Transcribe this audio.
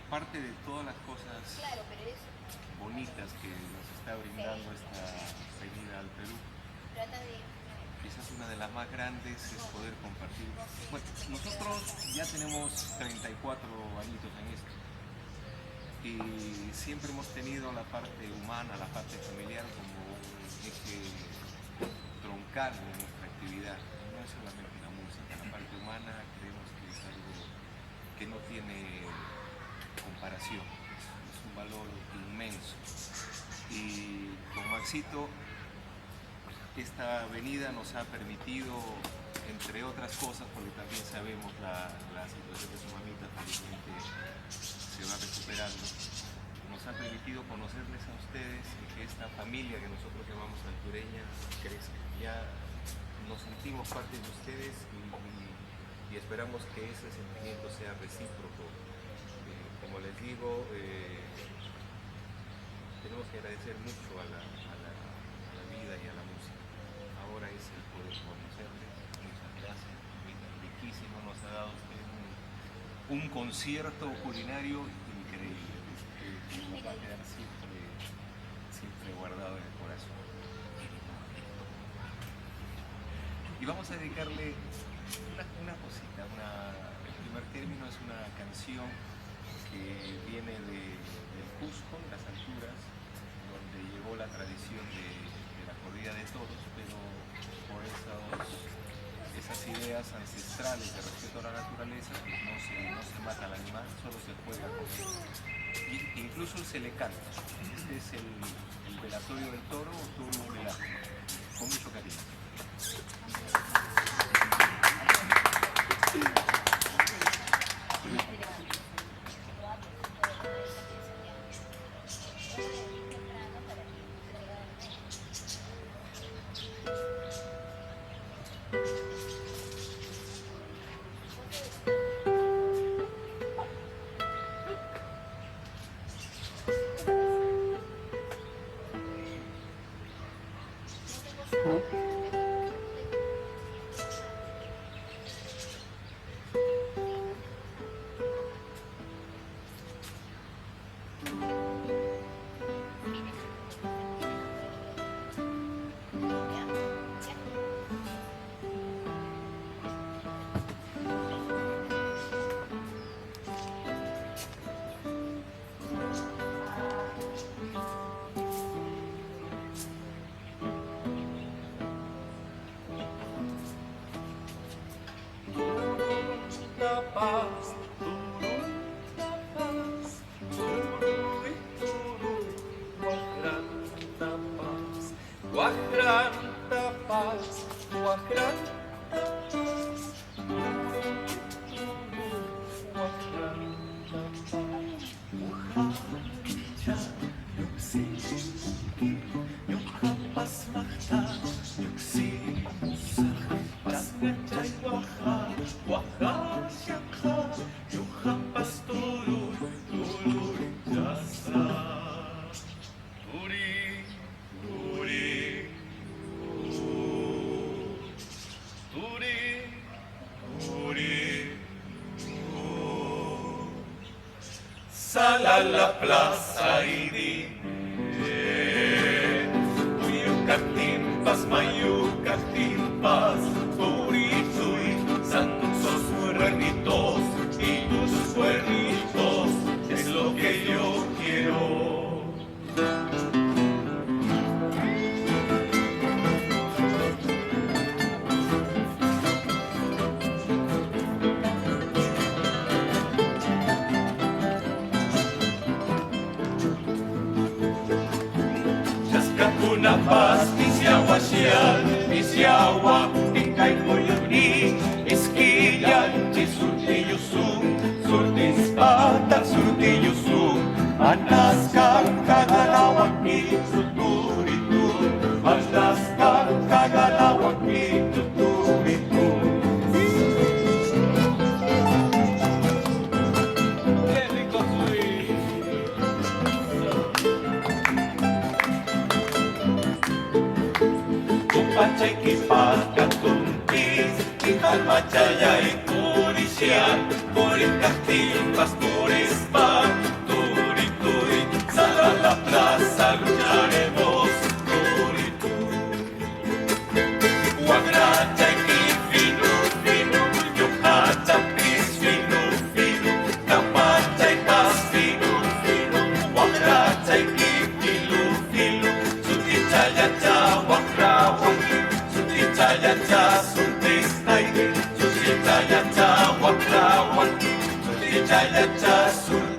Aparte de todas las cosas bonitas que nos está brindando esta venida al Perú, quizás una de las más grandes es poder compartir. Bueno, nosotros ya tenemos 34 añitos en esto y siempre hemos tenido la parte humana, la parte familiar como un eje troncal de nuestra actividad. No es solamente la música, la parte humana creemos que es algo que no tiene comparación, es un valor inmenso. Y con Maxito, esta avenida nos ha permitido, entre otras cosas, porque también sabemos la situación de su mamita, felizmente se va recuperando, nos ha permitido conocerles a ustedes y que esta familia que nosotros llamamos altureña crezca. Ya nos sentimos parte de ustedes y esperamos que ese sentimiento sea recíproco. Como les digo, tenemos que agradecer mucho a la vida y a la música. Ahora es el poder conocerles. Muchas gracias, riquísimo. Nos ha dado usted un concierto culinario increíble, que nos va a quedar siempre guardado en el corazón. Y vamos a dedicarle una cosita. El primer término es una canción que viene del Cusco, de las alturas, donde llegó la tradición de la corrida de toros, pero por esas ideas ancestrales de respeto a la naturaleza, pues no se mata al animal, solo se juega con él. Incluso se le canta. Este es el velatorio del toro o toro velado, con mucho cariño. Sal a la plaza y dime Uyucatimpas, mayucatimpas, Turitui, santos cuernitos y tus cuernitos es lo que yo quiero. Una paz, Pisiagua Xial, Pisiagua, Picaipuyuni, Esquilla, Chisurtiyusum, Surtispata, Surtiyusum, Anascan, Cagalawaki, Suturitum, Anascan, Cagalawaki, Suturitum. Qué rico soy. Pacheki Pacatumpis, Ijalmachaya y Curis. Guaxial, por el castillo, pastores van, turituri, sal a la plaza, lucharemos, turituri. Guagracha y fino, fino, yocacha, pis, fino, fino, capacha y más fino, fino, guagracha y filo, filo, sutichaya, cha, guagra, guaqui, sutichaya, cha, suntis, ay, sutichaya, cha, guagra, guaqui, sutichaya, cha, suntis.